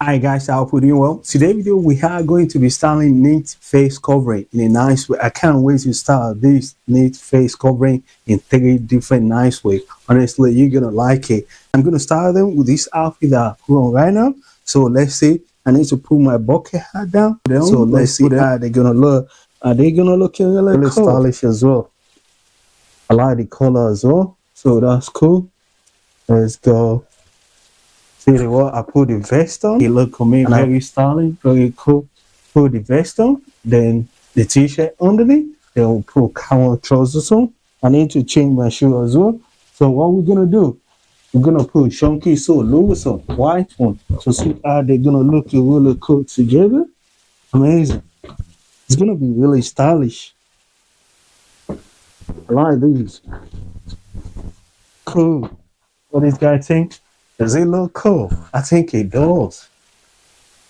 Hi guys, I hope you're doing well. Today video we are going to be styling neat face covering in a nice way. I can't wait to style this neat face covering in 3 different nice ways. Honestly, you're gonna like it. I'm gonna style them with this outfit that I put on right now. So let's see. I need to put my bucket hat down. So let's see how they're gonna look. Are they gonna look really cool? Stylish as well. I like the color as well. So that's cool. Let's go. See what I put the vest on. It look for me very stylish, very cool. Put the vest on, then the t-shirt underneath. Then we'll put camo trousers on. I need to change my shoe as well. So what we're gonna do? We're gonna put Sharkcoolstyles on, white one. So see how they're gonna look really cool together. Amazing. It's gonna be really stylish. I like these. Cool. What this guy think? Does it look cool? I think it does.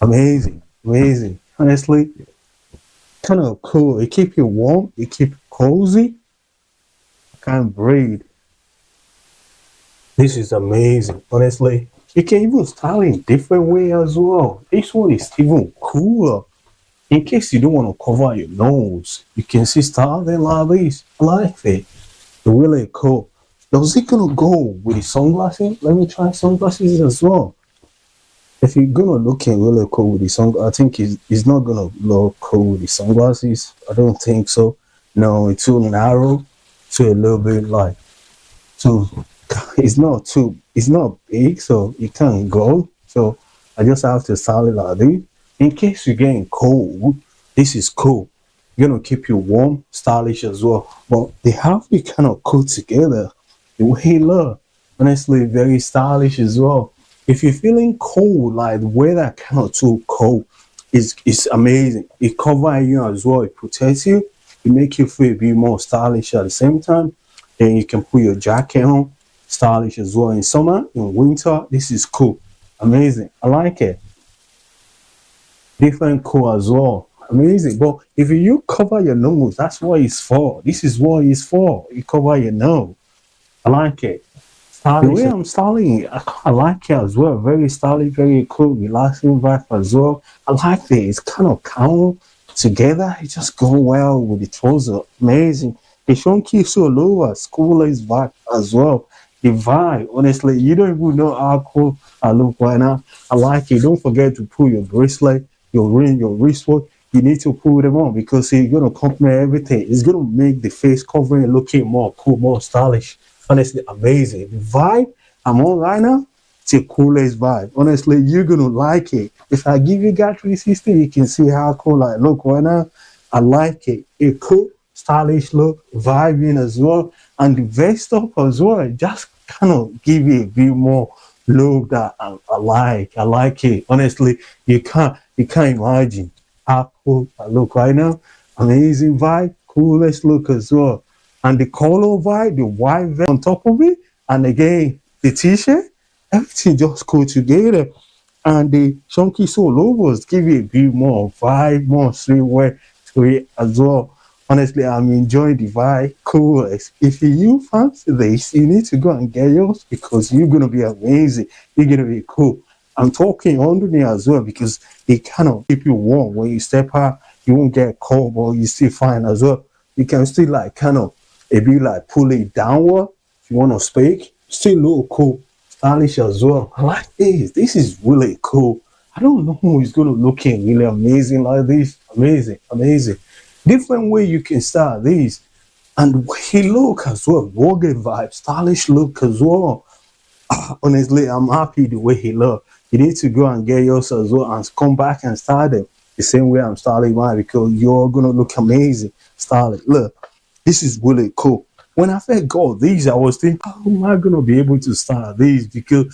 Amazing, amazing. Honestly, kind of cool. It keep you warm. It keep cozy. I can't breathe. This is amazing. Honestly, you can even style in different way as well. This one is even cooler. In case you don't want to cover your nose, you can see style them like this. I like it. Really cool. Does it gonna go with the sunglasses? Let me try sunglasses as well. If you're gonna look really cool with the sunglasses, I think it's not gonna look cool with the sunglasses. I don't think so. No, it's too narrow, too a little bit like too. It's not big, so it can't go. So I just have to style it like this. In case you're getting cold, this is cool. You're gonna keep you warm, stylish as well. But they have to be kind of cool together. The way he look, honestly, very stylish as well. If you're feeling cold, like the weather kind of too cold, it's amazing. It covers you as well. It protects you. It makes you feel a bit more stylish at the same time. Then you can put your jacket on, stylish as well. In summer, in winter, this is cool. Amazing. I like it. Different cool as well. Amazing. But if you cover your nose, that's what it's for. This is what it's for. You cover your nose. I like it. The way I'm styling, I like it as well. Very stylish, very cool, relaxing vibe as well. I like it. It's kind of calm together. It just go well with the trouser. Amazing. The Sharkcoolstylesexperience vibe as well. The vibe, honestly, you don't even know how cool I look right now. I like it. Don't forget to put your bracelet, your ring, your wristwatch. You need to put them on because it's gonna complement everything. It's gonna make the face covering looking more cool, more stylish. Honestly, amazing. The vibe I'm on right now, it's the coolest vibe. Honestly, you're gonna like it. If I give you guys 360, you can see how cool I look right now. I like it. A cool, stylish look, vibing as well, and the vest up as well. Just kind of give you a bit more look that I like. I like it. Honestly, you can't imagine how cool I look right now. Amazing vibe, coolest look as well. And the color vibe, the white vest on top of it, and again the t-shirt, everything just cool together. And the Sharkcoolstylesexperience give you a bit more vibe, more streetwear to it as well. Honestly, I'm enjoying the vibe. Cool. If you fancy this, you need to go and get yours because you're gonna be amazing. You're gonna be cool. I'm talking underneath as well because it kind of keep you warm when you step out. You won't get cold, but you still fine as well. You can still like kind of maybe like pull it downward if you want to speak. Still look cool, stylish as well. I like this. This is really cool. I don't know who is going to look really amazing like this. Amazing, amazing. Different way you can style this. And the way he look as well. Rugged vibe, stylish look as well. Honestly, I'm happy the way he look. You need to go and get yours as well and come back and style them the same way I'm styling mine because you're going to look amazing. Style it. Look. This is really cool. When I first got these, I was thinking, how am I gonna be able to style these? Because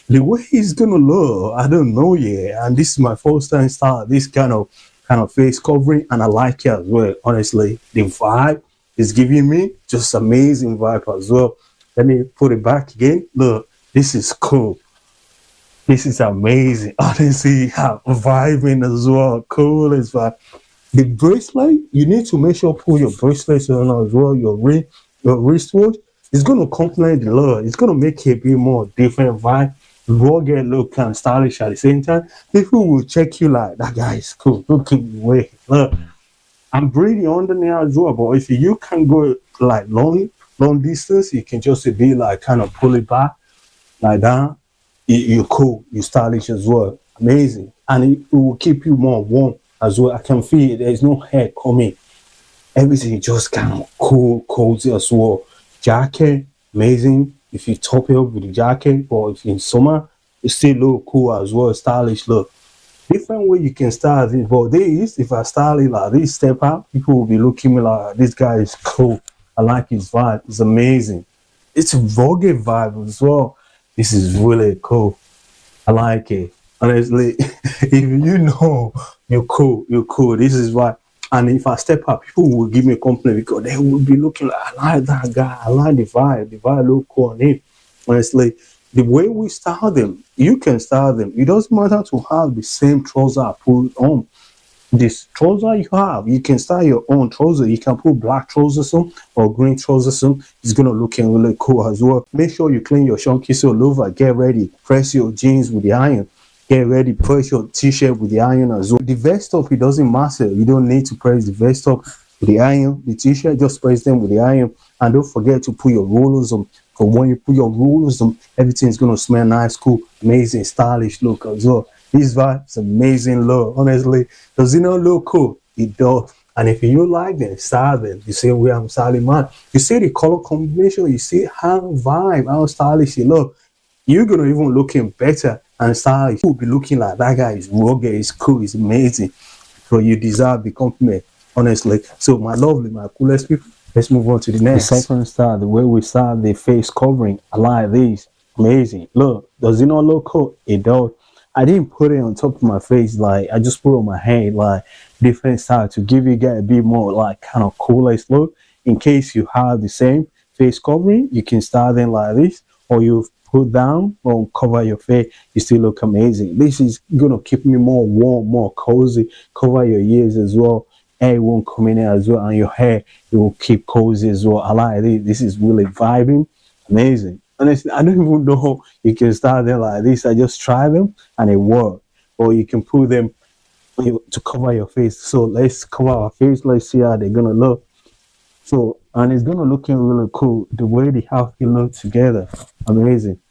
the way it's gonna look, I don't know yet. And this is my first time style this kind of face covering, and I like it as well. Honestly, the vibe is giving me just amazing vibe as well. Let me put it back again. Look, this is cool. This is amazing. Honestly, vibing as well. Cool as vibe. The bracelet, you need to make sure put your bracelets on as well, your ring, your wristwatch. It's going to complement the look. It's going to make it a bit more different vibe. rugged look and stylish at the same time. People will check you like, that guy is cool. Look at the way. Look, I'm breathing under there as well. But if you can go like long distance, you can just be like kind of pull it back like that. You're cool. You're stylish as well. Amazing. And it will keep you more warm as well. I can feel it. There's no hair coming. Everything just kind of cool, cozy as well. Jacket, amazing. If you top it up with the jacket, or if in summer, it still look cool as well, stylish look. Different way you can style this, but this, if I style it like this, step out, people will be looking at me like, this guy is cool. I like his vibe. It's amazing. It's a rugged vibe as well. This is really cool. I like it. Honestly, if you know you're cool. This is why. And if I step up, people will give me a compliment because they will be looking like, I like that guy. I like the vibe. The vibe look cool on him. Honestly, the way we style them, you can style them. It doesn't matter to have the same trouser I put on. This trouser you have, you can style your own trouser. You can put black trousers on or green trousers on. It's gonna look really cool as well. Make sure you clean your Sharkcoolstyle over. Get ready. Press your jeans with the iron. Get ready, press your t-shirt with the iron as well. The vest up, it doesn't matter. You don't need to press the vest up with the iron. The t-shirt, just press them with the iron. And don't forget to put your rollers on. Because when you put your rollers on, everything's going to smell nice, cool, amazing, stylish look as well. This vibe is amazing look, honestly. Does it not look cool? It does. And if you like them, style them. You see where I'm styling mine. You see the color combination. You see how vibe, how stylish it look. You're going to even looking better and stylish. You will be looking like that guy is rugged, is cool, is amazing. So you deserve the compliment, honestly. So my lovely, my coolest people, let's move on to the next. The second style, the way we style the face covering, I like this. Amazing. Look, does it not look cool? It does. I didn't put it on top of my face, like I just put it on my head, like different style to give you guys a bit more like kind of coolest look. In case you have the same face covering, you can style them like this, or you put down or cover your face, you still look amazing. This is gonna keep me more warm, more cozy. Cover your ears as well. Air won't come in there as well, and your hair, it will keep cozy as well. I like this. This is really vibing, amazing. Honestly, I don't even know you can start them like this. I just try them and it works. Or you can put them to cover your face. So let's cover our face. Let's see how they're gonna look. So, and it's gonna look really cool. The way they have to look together, amazing.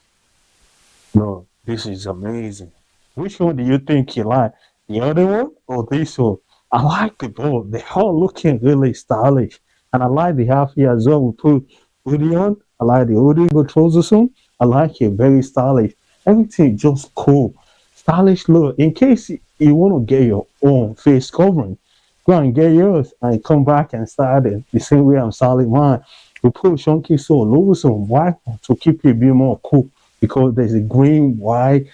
No, this is amazing. Which one do you think you like? The other one or this one? I like the both. They're all looking really stylish. And I like the half here as well. We put hoodie on. I like the hoodie with trousers on. I like it. Very stylish. Everything just cool. Stylish look. In case you want to get your own face covering, go and get yours and come back and style it the same way I'm styling mine. We put Sharkcoolstyle logos on white to keep it a bit more cool because there's a green, white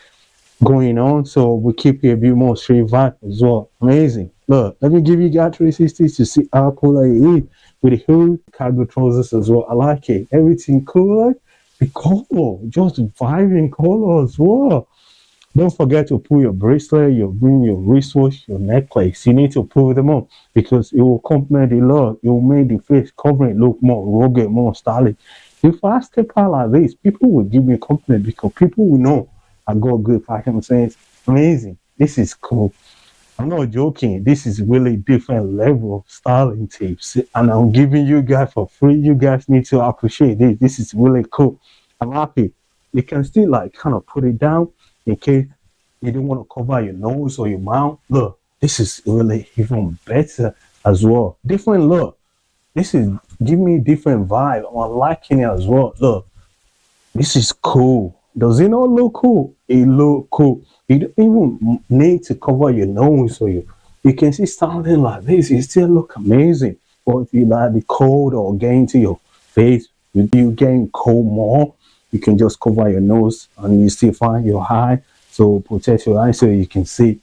going on. So we keep it a bit more straight vibe as well. Amazing. Look, let me give you guys 360 to see how cool it is with the hood, cargo trousers as well. I like it. Everything cool. Like the color, just vibing color as well. Don't forget to put your bracelet, your ring, your wristwatch, your necklace. You need to put them on because it will complement the look. It will make the face covering look more rugged, more stylish. If I step out like this, people will give me a compliment because people will know I got good fashion sense. Amazing. This is cool. I'm not joking. This is really different level of styling tips. And I'm giving you guys for free. You guys need to appreciate this. This is really cool. I'm happy. You can still like kind of put it down in case you don't want to cover your nose or your mouth. Look, this is really even better as well. Different look. This is give me different vibe. I'm liking it as well. Look, this is cool. Does it not look cool? It look cool. You don't even need to cover your nose or you can see something like this. It still look amazing. Or if you like the cold or get into your face, you getting cold more, you can just cover your nose and you still find your eye. So protect your eyes so you can see.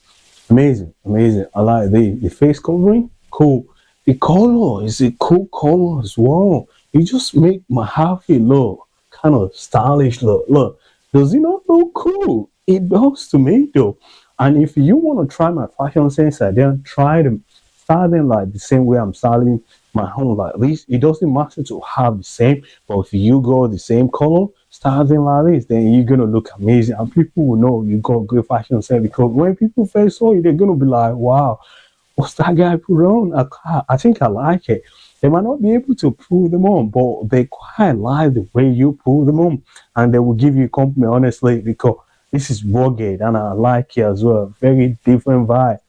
Amazing, amazing. I like the face covering. Cool. The color is a cool color as well. You just make my outfit look kind of stylish look. Look, does it not look cool? It does to me though. And if you want to try my fashion sense, then try them. Style them like the same way I'm styling my home like this. It doesn't matter to have the same, but if you go the same color, starting like this, then you're gonna look amazing, and people will know you got good fashion sense, because when people first saw you, they're gonna be like, wow, what's that guy put on? I think I like it. They might not be able to pull them on, but they quite like the way you pull them on, and they will give you compliment, honestly, because this is rugged, and I like it as well. Very different vibe.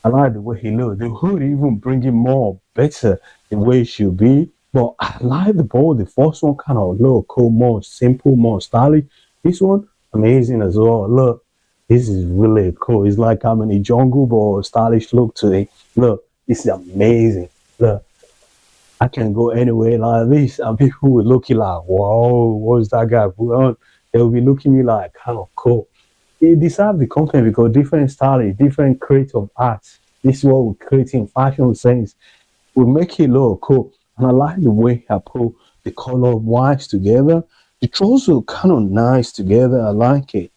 I like the way he looks. The hood even bring it more better the way it should be. But I like the ball. The first one kind of look cool, more simple, more stylish. This one amazing as well. Look, this is really cool. It's like I'm in a jungle, but a stylish look to it. Look, this is amazing. Look, I can go anywhere like this, and people will look at like, whoa, what's that guy put on? They'll be looking at me like kind of cool. It deserves the compliment because different stylish, different creative arts. This is what we're creating fashion sense. We make it look cool. And I like the way I put the color of whites together. The trousers are kind of nice together. I like it.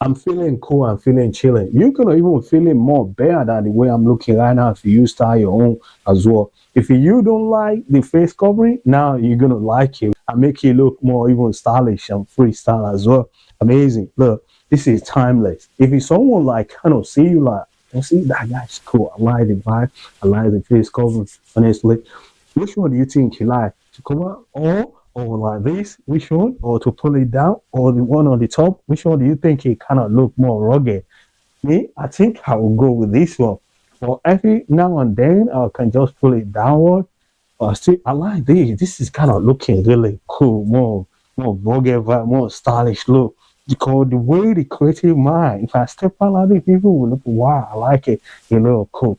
I'm feeling cool. I'm feeling chilling. You're gonna even feeling more better than the way I'm looking right now if you style your own as well. If you don't like the face covering, now you're gonna like it and make it look more even stylish and freestyle as well. Amazing. Look, this is timeless. If it's someone like kind of see you like, you see that guy's cool. I like the vibe. I like the face covering. Honestly, which one do you think you like to cover or like this? Which one, or to pull it down, or the one on the top? Which one do you think it kind of look more rugged? Me, I think I will go with this one. But every now and then I can just pull it downward. But still, I like this. This is kind of looking really cool, more rugged vibe, more stylish look. Because the way the creative mind, if I step out like this, people will look, wow, I like it. You know, cool.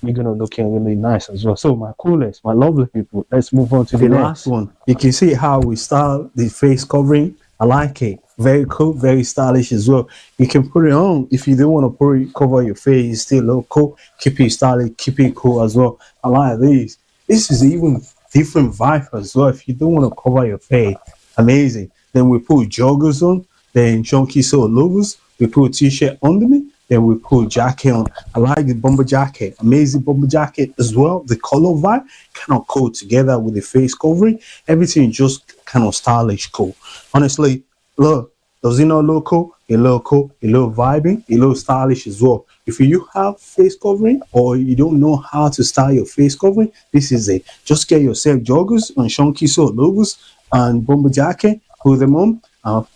You're gonna looking really nice as well. So my coolest, my lovely people, let's move on to the last one. You can see how we style the face covering. I like it. Very cool, very stylish as well. You can put it on if you don't want to put it, cover your face, still look cool. Keep it stylish, keep it cool as well. I like this. This is even different vibe as well. If you don't want to cover your face, amazing. Then we put joggers on, then chunky sole logos. We put t-shirt underneath. Then we put jacket on. I like the bomber jacket. Amazing bomber jacket as well. The color vibe kind of cool together with the face covering. Everything just kind of stylish cool. Honestly, look, does it not look cool? It look cool. It look vibing. It look stylish as well. If you have face covering or you don't know how to style your face covering, this is it. Just get yourself joggers and chunky sole logos and bomber jacket. Put them on.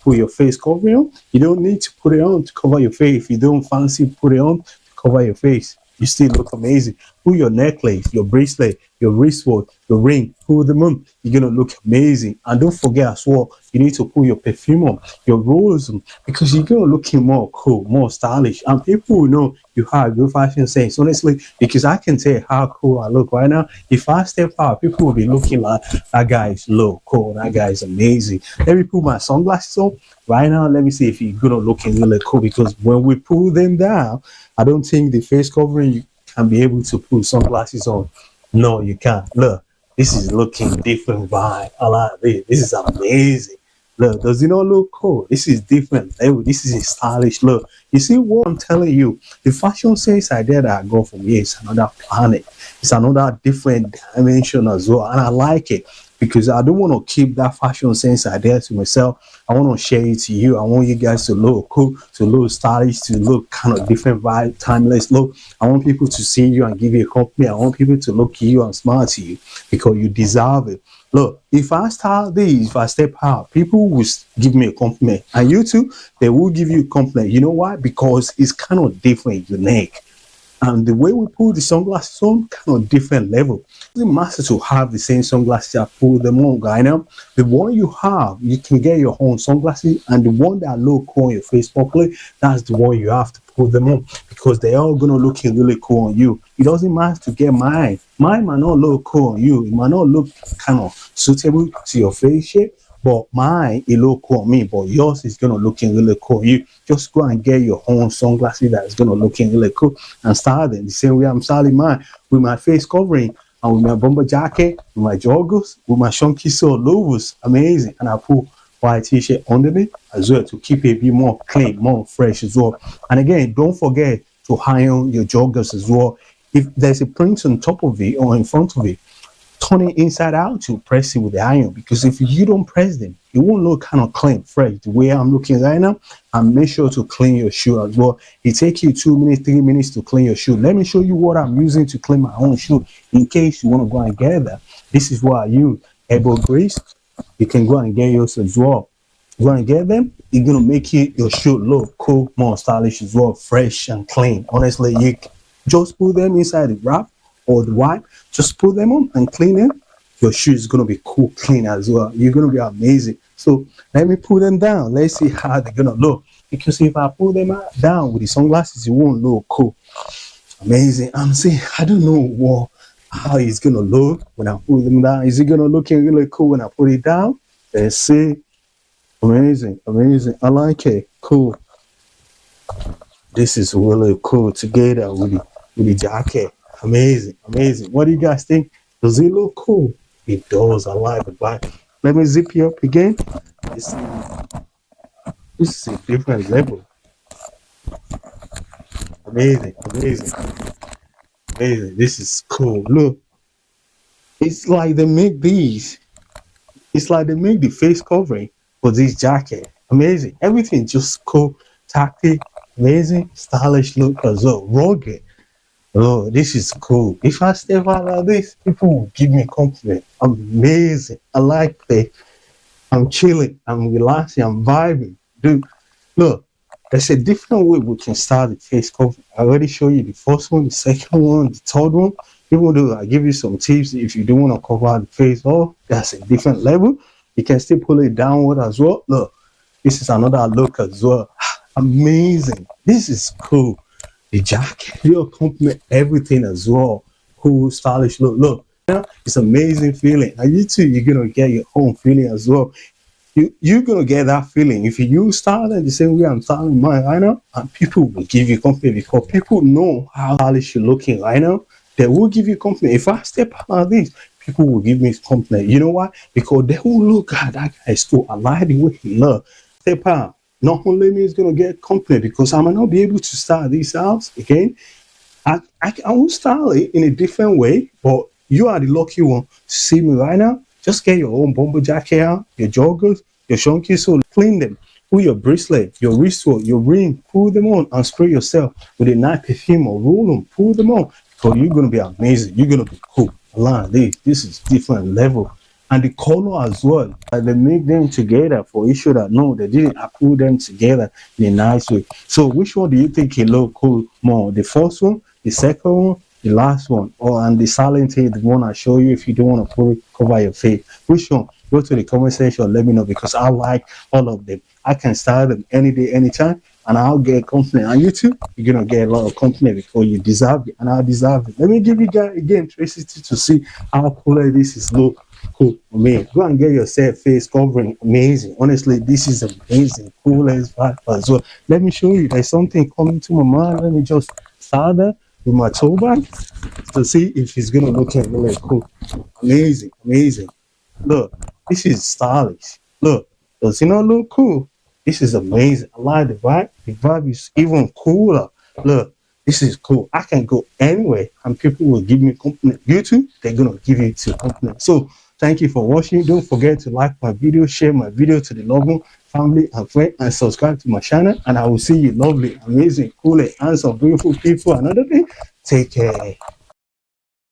Put your face covering on. You don't need to put it on to cover your face. If you don't fancy put it on to cover your face, you still look amazing. Put your necklace, your bracelet, your wristwatch, your ring, put them on. You're gonna look amazing. And don't forget as well, you need to put your perfume on, your rose on, because you're gonna looking more cool, more stylish, and people will know you have good fashion sense. Honestly, because I can tell how cool I look right now. If I step out, people will be looking like that guy is low cool, that guy is amazing. Let me put my sunglasses on right now. Let me see if you're gonna looking really cool, because when we pull them down, I don't think the face covering you can be able to put sunglasses on. No, you can't. Look, this is looking different vibe. I like this. This is amazing. Look, does it not look cool? This is different. This is a stylish look. You see what I'm telling you? The fashion sense idea that I got from here is another planet. It's another different dimension as well. And I like it because I don't want to keep that fashion sense idea to myself. I want to share it to you. I want you guys to look cool, to look stylish, to look kind of different vibe, timeless look. I want people to see you and give you a compliment. I want people to look at you and smile to you because you deserve it. Look, if I start this, if I step out, people will give me a compliment. And you too, they will give you a compliment. You know why? Because it's kind of different, unique. And the way we put the sunglasses on, kind of different level. It doesn't matter to have the same sunglasses I put them on, guy. Now, the one you have, you can get your own sunglasses, and the one that look cool on your face properly, that's the one you have to put them on because they're all gonna look really cool on you. It doesn't matter to get mine. Mine might not look cool on you. It might not look kind of suitable to your face shape. But mine, it look cool on me, but yours is gonna looking really cool. You just go and get your own sunglasses that is gonna looking really cool and style them the same way I'm styling mine with my face covering and with my bomber jacket, with my joggers, with my chunky sole logos. Amazing. And I put white t-shirt underneath as well to keep it a bit more clean, more fresh as well. And again, don't forget to iron your joggers as well. If there's a print on top of it or in front of it, turn it inside out to press it with the iron, because if you don't press them, it won't look kind of clean, fresh the way I'm looking right now. And make sure to clean your shoe as well. It takes you 2 minutes, 3 minutes to clean your shoe. Let me show you what I'm using to clean my own shoe, in case you want to go and get that. This is what I use. Elbow grease. You can go and get yours as well. Go and get them. It's gonna make your shoe look cool, more stylish as well, fresh and clean. Honestly, you just put them inside the wrap or the wipe. Just put them on and clean them. Your shoe is gonna be cool, clean as well. You're gonna be amazing. So let me put them down. Let's see how they're gonna look. Because if I put them down with the sunglasses, it won't look cool. Amazing. I'm saying I don't know how it's gonna look when I put them down. Is it gonna look really cool when I put it down? Let's see. Amazing, amazing. I like it. Cool. This is really cool together with the jacket. Amazing, amazing. What do you guys think? Does it look cool? It does. I like the back. Let me zip you up again. This is a different level. Amazing, amazing, amazing. This is cool. Look, it's like they make these. It's like they make the face covering for this jacket. Amazing. Everything just cool, tactic, amazing, stylish look as well. Rugged. Oh, this is cool. If I step out like this, people will give me compliment. Amazing. I like it. I'm chilling. I'm relaxing. I'm vibing. Dude, look, there's a different way we can start the face cover. I already showed you the first one, the second one, the third one. Even though I give you some tips if you don't want to cover the face off, that's a different level. You can still pull it downward as well. Look, this is another look as well. Amazing. This is cool. The jacket, will complement everything as well. Cool, stylish look. Look, it's amazing feeling. And you too, you're gonna get your own feeling as well. You're gonna get that feeling if you style it the same way I'm styling mine right now, and people will give you compliment because people know how stylish you're looking right now. They will give you compliment. If I step out like this, people will give me compliment. You know why? Because they will look at that guy still. I like the way he looks. Step out. Not only me is gonna get compliment because I might not be able to style these out again. I will style it in a different way, but you are the lucky one to see me right now. Just get your own bomber jacket out, your joggers, your shonky, so clean them. Put your bracelet, your wristwatch, your ring, put them on and spray yourself with a nice perfume or roll them, put them on. So you're gonna be amazing. You're gonna be cool. This is different level. And the color as well. They make them together for issue that no, they didn't put them together in a nice way. So which one do you think will look cool more? The first one, the second one, the last one, and the silent the one I show you if you don't want to cover your face? Which one? Go to the comment section, let me know, because I like all of them. I can style them any day, anytime, and I'll get compliment on YouTube. You're gonna get a lot of compliment because you deserve it, and I deserve it. Let me give you guys again 360 to see how cool this is look. Cool, man. Go and get yourself face covering. Amazing. Honestly, this is amazing. Cool as vibe as well. Let me show you. There's something coming to my mind. Let me just start that with my toe bag to see if it's gonna look really cool. Amazing, amazing. Look, this is stylish. Look, does it not look cool? This is amazing. I like the vibe. The vibe is even cooler. Look, this is cool. I can go anywhere and people will give me compliment. YouTube, they're gonna give you to compliment. So thank you for watching. Don't forget to like my video, share my video to the loved one, family and friends, and subscribe to my channel. And I will see you lovely, amazing, cool, handsome, beautiful people. Another thing, take care.